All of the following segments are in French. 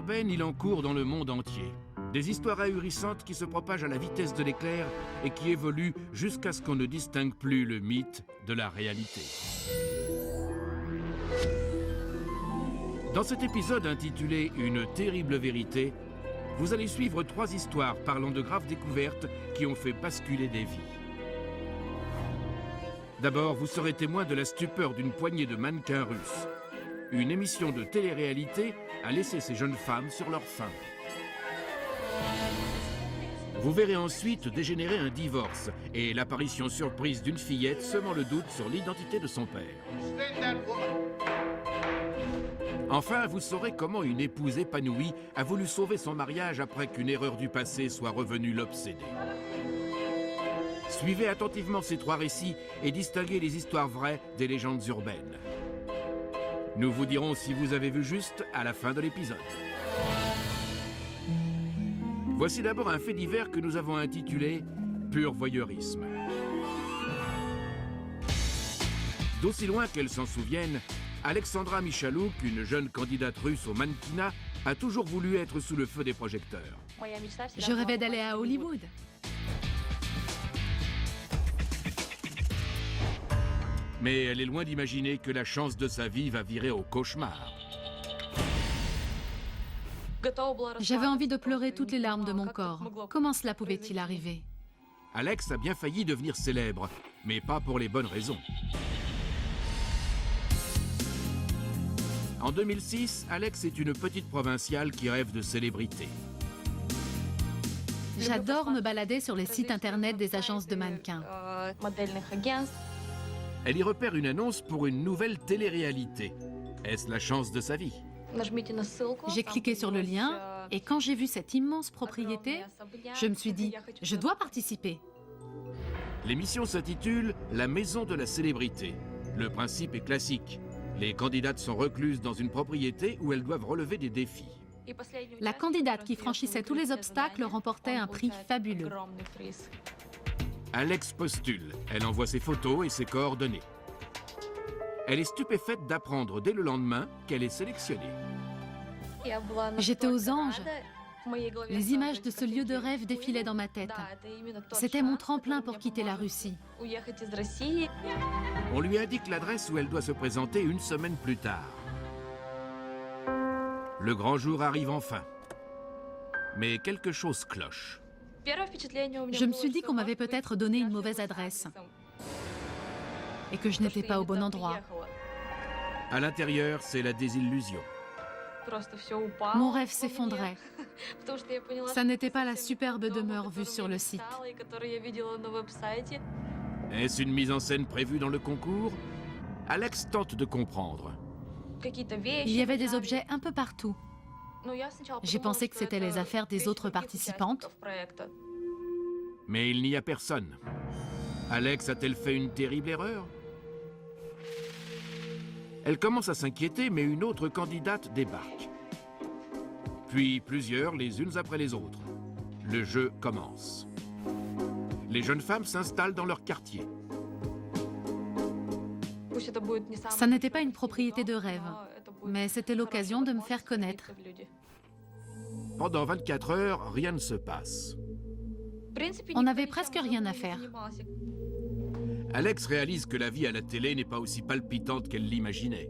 urbaine, il en court dans le monde entier. Des histoires ahurissantes qui se propagent à la vitesse de l'éclair et qui évoluent jusqu'à ce qu'on ne distingue plus le mythe de la réalité. Dans cet épisode intitulé « Une terrible vérité », vous allez suivre 3 histoires parlant de graves découvertes qui ont fait basculer des vies. D'abord, vous serez témoin de la stupeur d'une poignée de mannequins russes. Une émission de télé-réalité a laissé ces jeunes femmes sur leur faim. Vous verrez ensuite dégénérer un divorce et l'apparition surprise d'une fillette semant le doute sur l'identité de son père. Enfin, vous saurez comment une épouse épanouie a voulu sauver son mariage après qu'une erreur du passé soit revenue l'obséder. Suivez attentivement ces 3 récits et distinguez les histoires vraies des légendes urbaines. Nous vous dirons si vous avez vu juste à la fin de l'épisode. Voici d'abord un fait divers que nous avons intitulé « Pur voyeurisme ». D'aussi loin qu'elle s'en souvienne, Alexandra Michalouk, une jeune candidate russe au mannequinat, a toujours voulu être sous le feu des projecteurs. Je rêvais d'aller à Hollywood. Mais elle est loin d'imaginer que la chance de sa vie va virer au cauchemar. J'avais envie de pleurer toutes les larmes de mon corps. Comment cela pouvait-il arriver? Alex a bien failli devenir célèbre, mais pas pour les bonnes raisons. En 2006, Alex est une petite provinciale qui rêve de célébrité. J'adore me balader sur les sites internet des agences de mannequins. Elle y repère une annonce pour une nouvelle télé-réalité. Est-ce la chance de sa vie? J'ai cliqué sur le lien et quand j'ai vu cette immense propriété, je me suis dit, je dois participer. L'émission s'intitule « La maison de la célébrité ». Le principe est classique. Les candidates sont recluses dans une propriété où elles doivent relever des défis. La candidate qui franchissait tous les obstacles remportait un prix fabuleux. Alex postule. Elle envoie ses photos et ses coordonnées. Elle est stupéfaite d'apprendre dès le lendemain qu'elle est sélectionnée. J'étais aux anges. Les images de ce lieu de rêve défilaient dans ma tête. C'était mon tremplin pour quitter la Russie. On lui indique l'adresse où elle doit se présenter une semaine plus tard. Le grand jour arrive enfin. Mais quelque chose cloche. Je me suis dit qu'on m'avait peut-être donné une mauvaise adresse et que je n'étais pas au bon endroit. À l'intérieur, c'est la désillusion. Mon rêve s'effondrait. Ça n'était pas la superbe demeure vue sur le site. Est-ce une mise en scène prévue dans le concours? Alex tente de comprendre. Il y avait des objets un peu partout. J'ai pensé que c'était les affaires des autres participantes. Mais il n'y a personne. Alex a-t-elle fait une terrible erreur? Elle commence à s'inquiéter, mais une autre candidate débarque. Puis plusieurs, les unes après les autres. Le jeu commence. Les jeunes femmes s'installent dans leur quartier. Ça n'était pas une propriété de rêve, mais c'était l'occasion de me faire connaître. Pendant 24 heures, rien ne se passe. On n'avait presque rien à faire. Alex réalise que la vie à la télé n'est pas aussi palpitante qu'elle l'imaginait.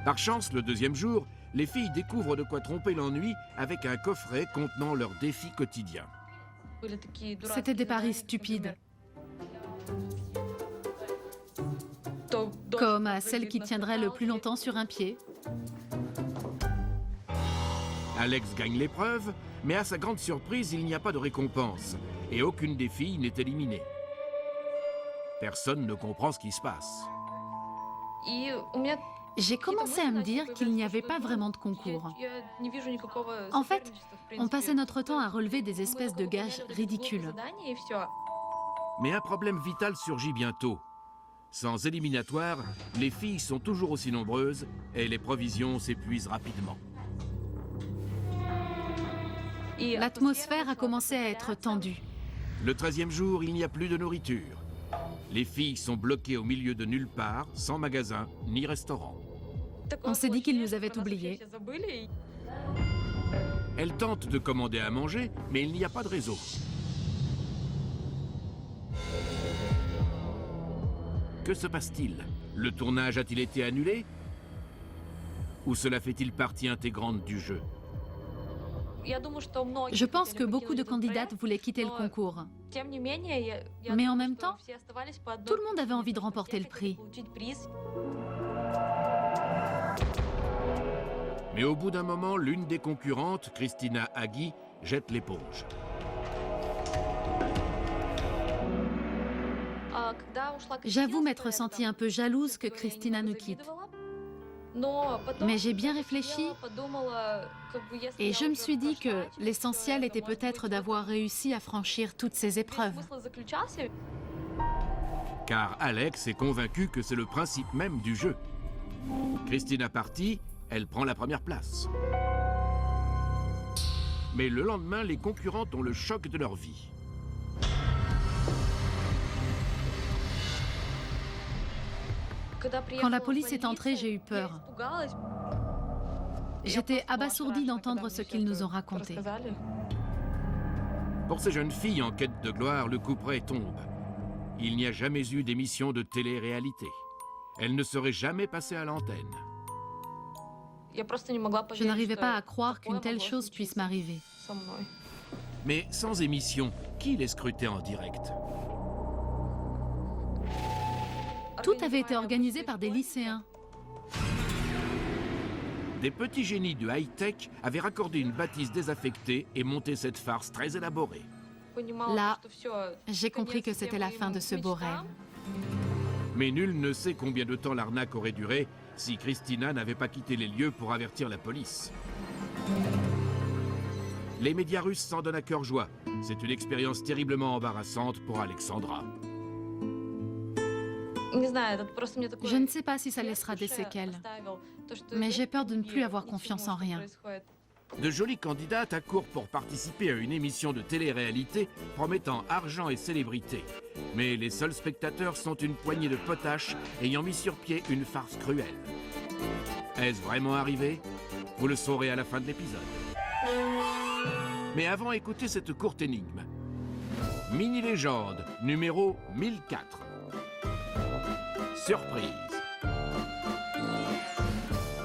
Par chance, le deuxième jour, les filles découvrent de quoi tromper l'ennui avec un coffret contenant leurs défis quotidiens. C'était des paris stupides. Comme à celle qui tiendrait le plus longtemps sur un pied. Alex gagne l'épreuve, mais à sa grande surprise, il n'y a pas de récompense. Et aucune des filles n'est éliminée. Personne ne comprend ce qui se passe. J'ai commencé à me dire qu'il n'y avait pas vraiment de concours. En fait, on passait notre temps à relever des espèces de gages ridicules. Mais un problème vital surgit bientôt. Sans éliminatoire, les filles sont toujours aussi nombreuses et les provisions s'épuisent rapidement. L'atmosphère a commencé à être tendue. Le 13e jour, il n'y a plus de nourriture. Les filles sont bloquées au milieu de nulle part, sans magasin ni restaurant. On s'est dit qu'ils nous avaient oubliés. Elle tente de commander à manger, mais il n'y a pas de réseau. Que se passe-t-il? Le tournage a-t-il été annulé? Ou cela fait-il partie intégrante du jeu? Je pense que beaucoup de candidates voulaient quitter le concours. Mais en même temps, tout le monde avait envie de remporter le prix. Mais au bout d'un moment, l'une des concurrentes, Christina Hagi, jette l'éponge. J'avoue m'être sentie un peu jalouse que Christina nous quitte. Mais j'ai bien réfléchi et je me suis dit que l'essentiel était peut-être d'avoir réussi à franchir toutes ces épreuves. Car Alex est convaincu que c'est le principe même du jeu. Christina partie, elle prend la première place. Mais le lendemain, les concurrentes ont le choc de leur vie. Quand la police est entrée, j'ai eu peur. J'étais abasourdie d'entendre ce qu'ils nous ont raconté. Pour ces jeunes filles en quête de gloire, le couperet tombe. Il n'y a jamais eu d'émission de télé-réalité. Elles ne seraient jamais passées à l'antenne. Je n'arrivais pas à croire qu'une telle chose puisse m'arriver. Mais sans émission, qui les scrutait en direct? Tout avait été organisé par des lycéens. Des petits génies du high-tech avaient raccordé une bâtisse désaffectée et monté cette farce très élaborée. Là, j'ai compris que c'était la fin de ce beau rêve. Mais nul ne sait combien de temps l'arnaque aurait duré si Christina n'avait pas quitté les lieux pour avertir la police. Les médias russes s'en donnent à cœur joie. C'est une expérience terriblement embarrassante pour Alexandra. Je ne sais pas si ça laissera des séquelles, mais j'ai peur de ne plus avoir confiance en rien. De jolies candidates accourent pour participer à une émission de télé-réalité promettant argent et célébrité. Mais les seuls spectateurs sont une poignée de potaches ayant mis sur pied une farce cruelle. Est-ce vraiment arrivé? Vous le saurez à la fin de l'épisode. Mais avant, écoutez cette courte énigme. Mini-légende, numéro 1004. Surprise.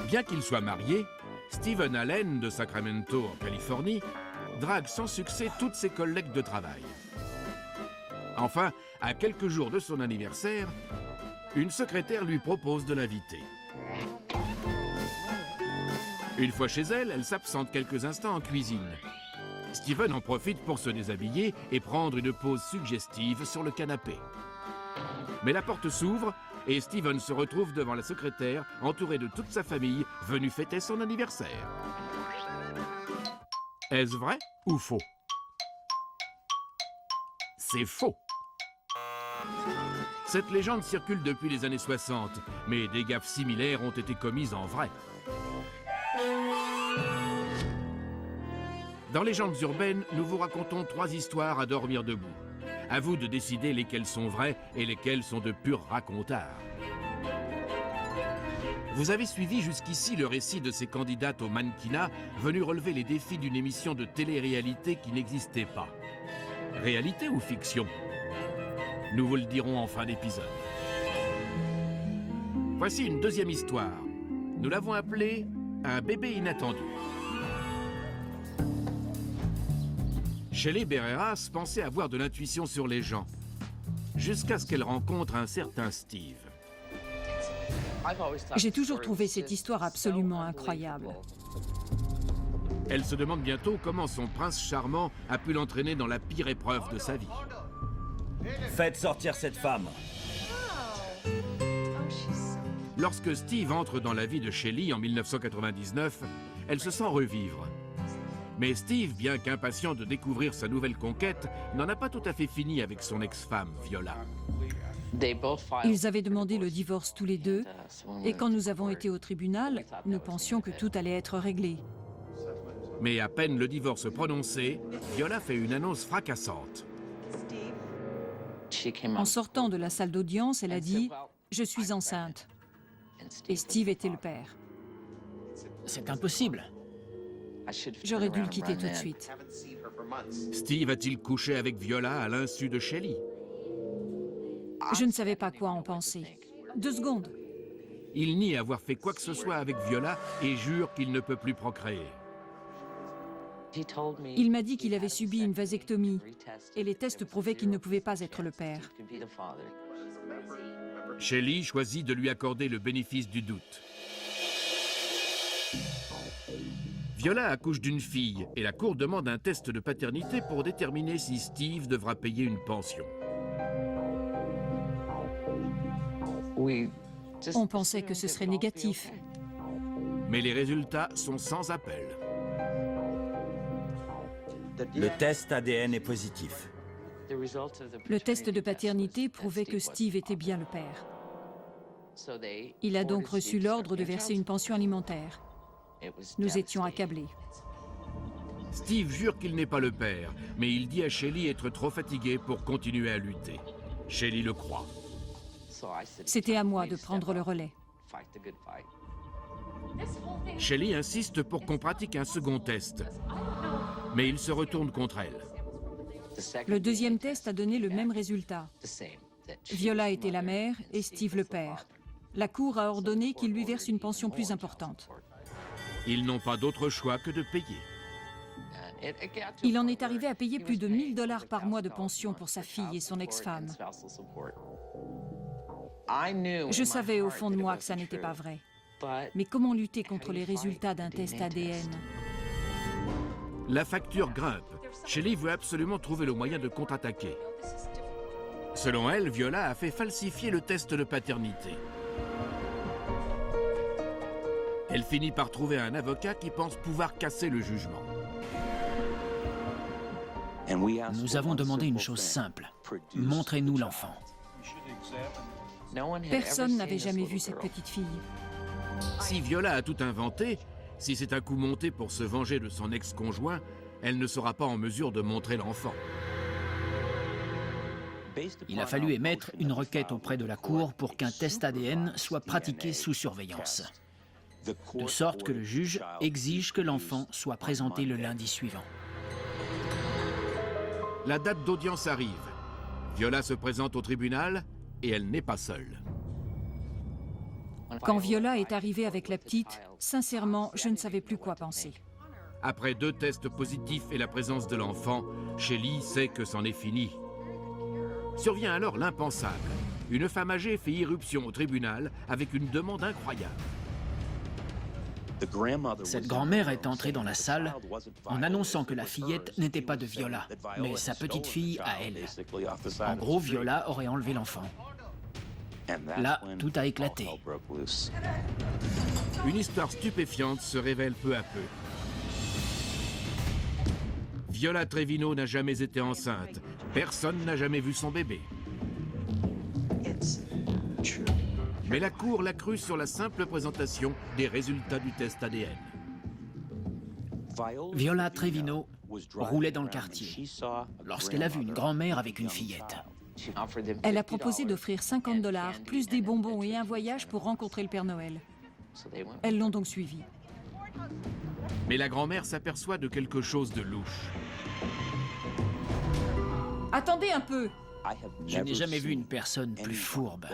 Bien qu'il soit marié, Steven Allen de Sacramento, en Californie, drague sans succès toutes ses collègues de travail. Enfin, à quelques jours de son anniversaire, une secrétaire lui propose de l'inviter. Une fois chez elle, elle s'absente quelques instants en cuisine. Steven en profite pour se déshabiller et prendre une pause suggestive sur le canapé. Mais la porte s'ouvre et Steven se retrouve devant la secrétaire, entouré de toute sa famille, venue fêter son anniversaire. Est-ce vrai ou faux? C'est faux. Cette légende circule depuis les années 60, mais des gaffes similaires ont été commises en vrai. Dans Légendes urbaines, nous vous racontons 3 histoires à dormir debout. À vous de décider lesquelles sont vraies et lesquelles sont de purs racontards. Vous avez suivi jusqu'ici le récit de ces candidates au mannequinat venues relever les défis d'une émission de télé-réalité qui n'existait pas. Réalité ou fiction? Nous vous le dirons en fin d'épisode. Voici une deuxième histoire. Nous l'avons appelée « Un bébé inattendu ». Shelley Berreras pensait avoir de l'intuition sur les gens, jusqu'à ce qu'elle rencontre un certain Steve. J'ai toujours trouvé cette histoire absolument incroyable. Elle se demande bientôt comment son prince charmant a pu l'entraîner dans la pire épreuve de sa vie. Faites sortir cette femme. Lorsque Steve entre dans la vie de Shelley en 1999, elle se sent revivre. Mais Steve, bien qu'impatient de découvrir sa nouvelle conquête, n'en a pas tout à fait fini avec son ex-femme, Viola. Ils avaient demandé le divorce tous les deux, et quand nous avons été au tribunal, nous pensions que tout allait être réglé. Mais à peine le divorce prononcé, Viola fait une annonce fracassante. En sortant de la salle d'audience, elle a dit « Je suis enceinte ». Et Steve était le père. C'est impossible. J'aurais dû le quitter tout de suite. Steve a-t-il couché avec Viola à l'insu de Shelley? Je ne savais pas quoi en penser. 2 secondes. Il nie avoir fait quoi que ce soit avec Viola et jure qu'il ne peut plus procréer. Il m'a dit qu'il avait subi une vasectomie et les tests prouvaient qu'il ne pouvait pas être le père. Shelley choisit de lui accorder le bénéfice du doute. Viola accouche d'une fille et la cour demande un test de paternité pour déterminer si Steve devra payer une pension. On pensait que ce serait négatif. Mais les résultats sont sans appel. Le test ADN est positif. Le test de paternité prouvait que Steve était bien le père. Il a donc reçu l'ordre de verser une pension alimentaire. Nous étions accablés. Steve jure qu'il n'est pas le père, mais il dit à Shelley être trop fatigué pour continuer à lutter. Shelley le croit. C'était à moi de prendre le relais. Shelley insiste pour qu'on pratique un second test, mais il se retourne contre elle. Le deuxième test a donné le même résultat. Viola était la mère et Steve le père. La cour a ordonné qu'il lui verse une pension plus importante. Ils n'ont pas d'autre choix que de payer. Il en est arrivé à payer plus de 1 000 $ par mois de pension pour sa fille et son ex-femme. Je savais au fond de moi que ça n'était pas vrai. Mais comment lutter contre les résultats d'un test ADN? La facture grimpe. Shelley veut absolument trouver le moyen de contre-attaquer. Selon elle, Viola a fait falsifier le test de paternité. Elle finit par trouver un avocat qui pense pouvoir casser le jugement. Nous avons demandé une chose simple. Montrez-nous l'enfant. Personne n'avait jamais vu cette petite fille. Si Viola a tout inventé, si c'est un coup monté pour se venger de son ex-conjoint, elle ne sera pas en mesure de montrer l'enfant. Il a fallu émettre une requête auprès de la Cour pour qu'un test ADN soit pratiqué sous surveillance. De sorte que le juge exige que l'enfant soit présenté le lundi suivant. La date d'audience arrive. Viola se présente au tribunal et elle n'est pas seule. Quand Viola est arrivée avec la petite, sincèrement, je ne savais plus quoi penser. Après 2 tests positifs et la présence de l'enfant, Shelley sait que c'en est fini. Survient alors l'impensable. Une femme âgée fait irruption au tribunal avec une demande incroyable. Cette grand-mère est entrée dans la salle en annonçant que la fillette n'était pas de Viola, mais sa petite fille à elle. En gros, Viola aurait enlevé l'enfant. Là, tout a éclaté. Une histoire stupéfiante se révèle peu à peu. Viola Trevino n'a jamais été enceinte. Personne n'a jamais vu son bébé. Mais la Cour l'a crue sur la simple présentation des résultats du test ADN. Viola Trevino roulait dans le quartier lorsqu'elle a vu une grand-mère avec une fillette. Elle a proposé d'offrir 50 $, plus des bonbons et un voyage pour rencontrer le Père Noël. Elles l'ont donc suivie. Mais la grand-mère s'aperçoit de quelque chose de louche. Attendez un peu! Je n'ai jamais vu une personne plus fourbe,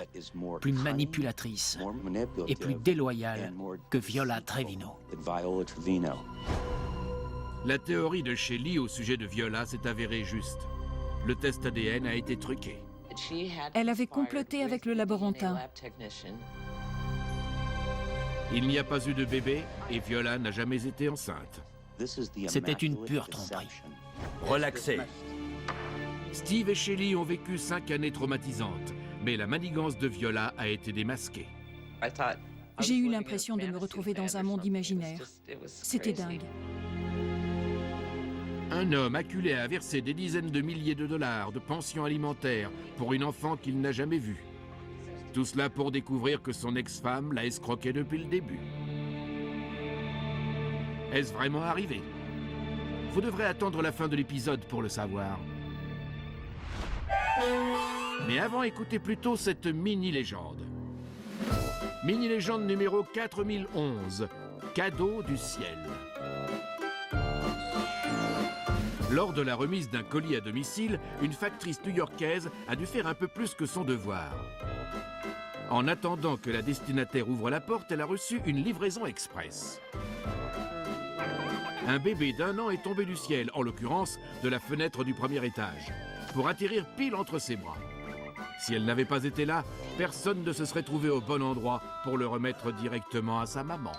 plus manipulatrice et plus déloyale que Viola Trevino. La théorie de Shelley au sujet de Viola s'est avérée juste. Le test ADN a été truqué. Elle avait comploté avec le laborantin. Il n'y a pas eu de bébé et Viola n'a jamais été enceinte. C'était une pure tromperie. Relaxez. Steve et Shelley ont vécu 5 années traumatisantes, mais la manigance de Viola a été démasquée. J'ai eu l'impression de me retrouver dans un monde imaginaire. C'était dingue. Un homme acculé à verser des dizaines de milliers de dollars de pension alimentaire pour une enfant qu'il n'a jamais vue. Tout cela pour découvrir que son ex-femme l'a escroqué depuis le début. Est-ce vraiment arrivé? Vous devrez attendre la fin de l'épisode pour le savoir. Mais avant, écoutez plutôt cette mini-légende. Mini-légende numéro 4011. Cadeau du ciel. Lors de la remise d'un colis à domicile, une factrice new-yorkaise a dû faire un peu plus que son devoir. En attendant que la destinataire ouvre la porte, elle a reçu une livraison express. Un bébé d'1 an est tombé du ciel, en l'occurrence de la fenêtre du premier étage, pour atterrir pile entre ses bras. Si elle n'avait pas été là, personne ne se serait trouvé au bon endroit pour le remettre directement à sa maman.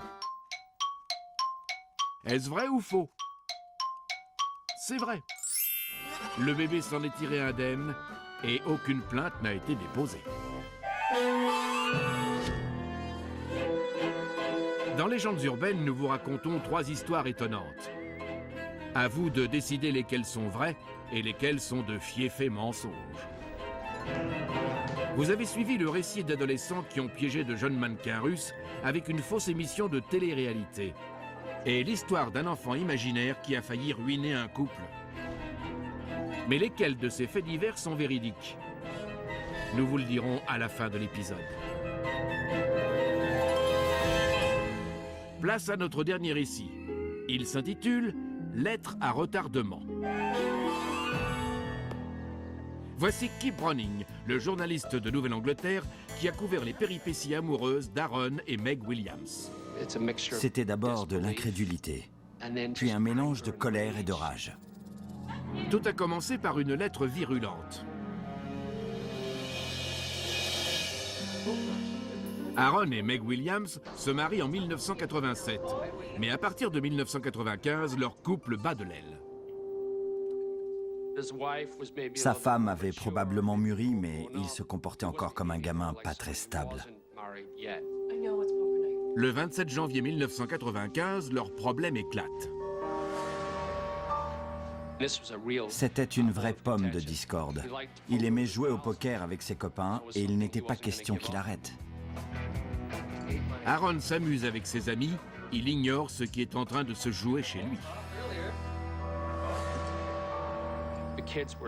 Est-ce vrai ou faux? C'est vrai. Le bébé s'en est tiré indemne et aucune plainte n'a été déposée. Dans Légendes urbaines, nous vous racontons 3 histoires étonnantes. À vous de décider lesquelles sont vraies et lesquelles sont de fiefés mensonges. Vous avez suivi le récit d'adolescents qui ont piégé de jeunes mannequins russes avec une fausse émission de télé-réalité. Et l'histoire d'un enfant imaginaire qui a failli ruiner un couple. Mais lesquels de ces faits divers sont véridiques? Nous vous le dirons à la fin de l'épisode. Place à notre dernier récit. Il s'intitule « Lettre à retardement ». Voici Kip Browning, le journaliste de Nouvelle-Angleterre qui a couvert les péripéties amoureuses d'Aaron et Meg Williams. C'était d'abord de l'incrédulité, puis un mélange de colère et de rage. Tout a commencé par une lettre virulente. Aaron et Meg Williams se marient en 1987, mais à partir de 1995, leur couple bat de l'aile. Sa femme avait probablement mûri, mais il se comportait encore comme un gamin pas très stable. Le 27 janvier 1995, leur problème éclate. C'était une vraie pomme de discorde. Il aimait jouer au poker avec ses copains et il n'était pas question qu'il arrête. Aaron s'amuse avec ses amis, il ignore ce qui est en train de se jouer chez lui.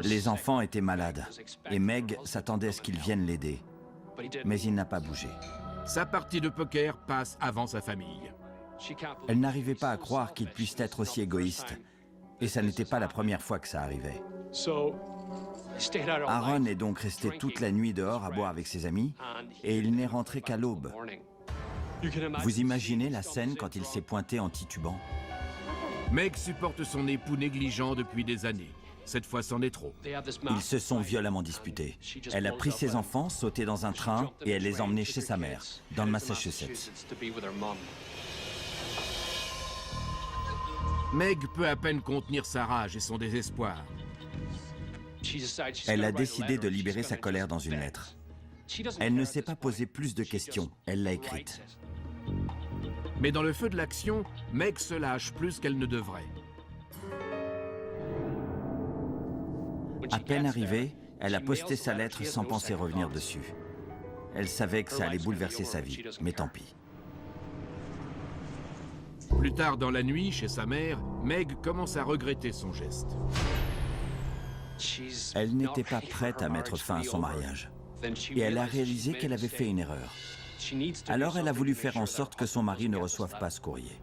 Les enfants étaient malades et Meg s'attendait à ce qu'il vienne l'aider. Mais il n'a pas bougé. Sa partie de poker passe avant sa famille. Elle n'arrivait pas à croire qu'il puisse être aussi égoïste. Et ça n'était pas la première fois que ça arrivait. Aaron est donc resté toute la nuit dehors à boire avec ses amis et il n'est rentré qu'à l'aube. Vous imaginez la scène quand il s'est pointé en titubant? Meg supporte son époux négligent depuis des années. Cette fois, c'en est trop. Ils se sont violemment disputés. Elle a pris ses enfants, sauté dans un train et elle les a emmenés chez sa mère, dans le Massachusetts. Meg peut à peine contenir sa rage et son désespoir. Elle a décidé de libérer sa colère dans une lettre. Elle ne s'est pas posé plus de questions, elle l'a écrite. Mais dans le feu de l'action, Meg se lâche plus qu'elle ne devrait. À peine arrivée, elle a posté sa lettre sans penser revenir dessus. Elle savait que ça allait bouleverser sa vie, mais tant pis. Plus tard dans la nuit, chez sa mère, Meg commence à regretter son geste. Elle n'était pas prête à mettre fin à son mariage. Et elle a réalisé qu'elle avait fait une erreur. Alors elle a voulu faire en sorte que son mari ne reçoive pas ce courrier.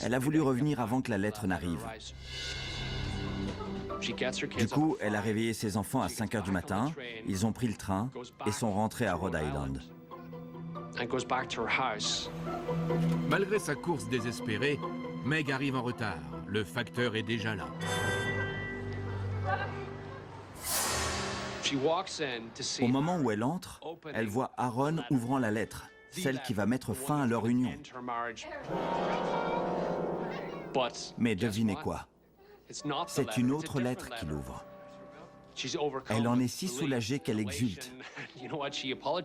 Elle a voulu revenir avant que la lettre n'arrive. Du coup, elle a réveillé ses enfants à 5 h du matin, ils ont pris le train et sont rentrés à Rhode Island. Malgré sa course désespérée, Meg arrive en retard. Le facteur est déjà là. Au moment où elle entre, elle voit Aaron ouvrant la lettre, celle qui va mettre fin à leur union. Mais devinez quoi? C'est une autre lettre qu'il ouvre. Elle en est si soulagée qu'elle exulte.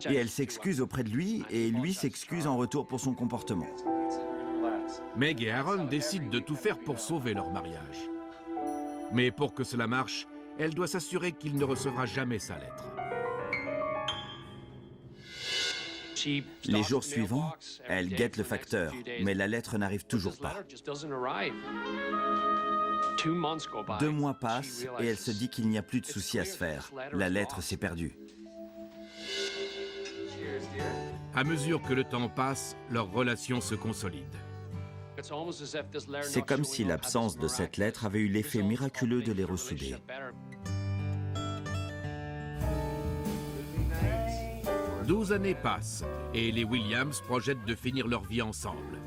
Et elle s'excuse auprès de lui, et lui s'excuse en retour pour son comportement. Meg et Aaron décident de tout faire pour sauver leur mariage. Mais pour que cela marche, elle doit s'assurer qu'il ne recevra jamais sa lettre. Les jours suivants, elle guette le facteur, mais la lettre n'arrive toujours pas. 2 mois passent et elle se dit qu'il n'y a plus de souci à se faire. La lettre s'est perdue. À mesure que le temps passe, leur relation se consolide. C'est comme si l'absence de cette lettre avait eu l'effet miraculeux de les ressouder. « 12 années passent et les Williams projettent de finir leur vie ensemble.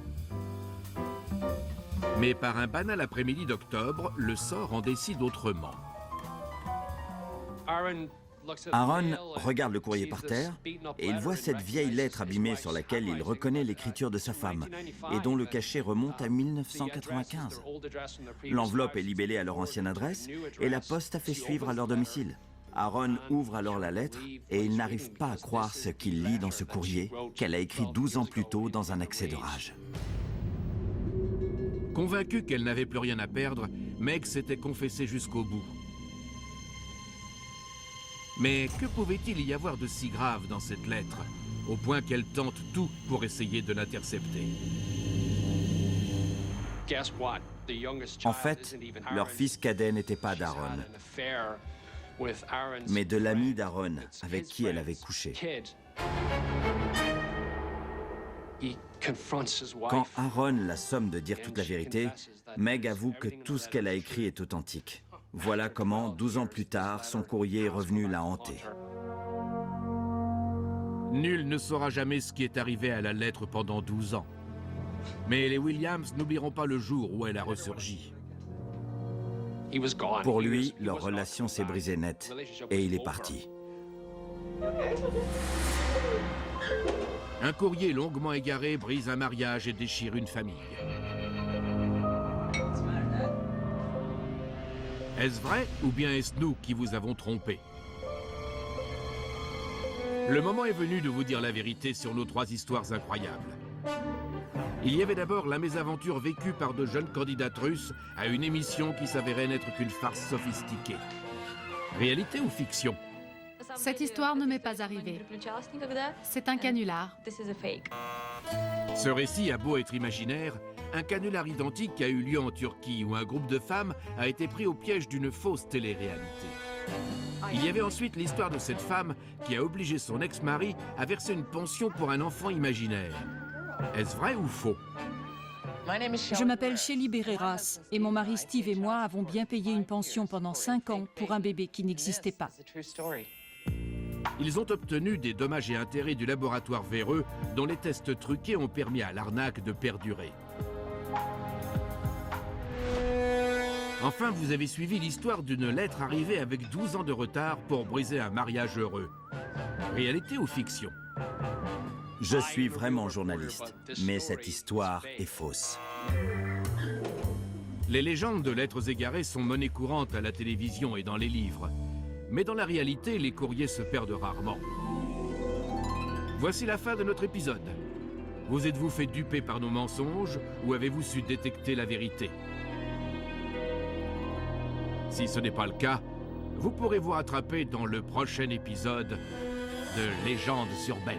Mais par un banal après-midi d'octobre, le sort en décide autrement. Aaron regarde le courrier par terre et il voit cette vieille lettre abîmée sur laquelle il reconnaît l'écriture de sa femme et dont le cachet remonte à 1995. L'enveloppe est libellée à leur ancienne adresse et la poste a fait suivre à leur domicile. Aaron ouvre alors la lettre et il n'arrive pas à croire ce qu'il lit dans ce courrier qu'elle a écrit 12 ans plus tôt dans un accès de rage. Convaincue qu'elle n'avait plus rien à perdre, Meg s'était confessée jusqu'au bout. Mais que pouvait-il y avoir de si grave dans cette lettre, au point qu'elle tente tout pour essayer de l'intercepter? En fait, leur fils cadet n'était pas d'Aaron, mais de l'ami d'Aaron avec qui elle avait couché. Quand Aaron la somme de dire toute la vérité, Meg avoue que tout ce qu'elle a écrit est authentique. Voilà comment, 12 ans plus tard, son courrier est revenu la hanter. Nul ne saura jamais ce qui est arrivé à la lettre pendant 12 ans. Mais les Williams n'oublieront pas le jour où elle a ressurgi. Pour lui, leur relation s'est brisée net et il est parti. Un courrier longuement égaré brise un mariage et déchire une famille. Est-ce vrai ou bien est-ce nous qui vous avons trompé? Le moment est venu de vous dire la vérité sur nos 3 histoires incroyables. Il y avait d'abord la mésaventure vécue par de jeunes candidates russes à une émission qui s'avérait n'être qu'une farce sophistiquée. Réalité ou fiction? Cette histoire ne m'est pas arrivée. C'est un canular. Ce récit a beau être imaginaire, un canular identique a eu lieu en Turquie où un groupe de femmes a été pris au piège d'une fausse télé-réalité. Il y avait ensuite l'histoire de cette femme qui a obligé son ex-mari à verser une pension pour un enfant imaginaire. Est-ce vrai ou faux? Je m'appelle Shelly Bereras et mon mari Steve et moi avons bien payé une pension pendant 5 ans pour un bébé qui n'existait pas. Ils ont obtenu des dommages et intérêts du laboratoire véreux dont les tests truqués ont permis à l'arnaque de perdurer. Enfin, vous avez suivi l'histoire d'une lettre arrivée avec 12 ans de retard pour briser un mariage heureux. Réalité ou fiction? Je suis vraiment journaliste, mais cette histoire est fausse. Les légendes de lettres égarées sont monnaie courante à la télévision et dans les livres. Mais dans la réalité, les courriers se perdent rarement. Voici la fin de notre épisode. Vous êtes-vous fait duper par nos mensonges ou avez-vous su détecter la vérité? Si ce n'est pas le cas, vous pourrez vous rattraper dans le prochain épisode de Légendes urbaines.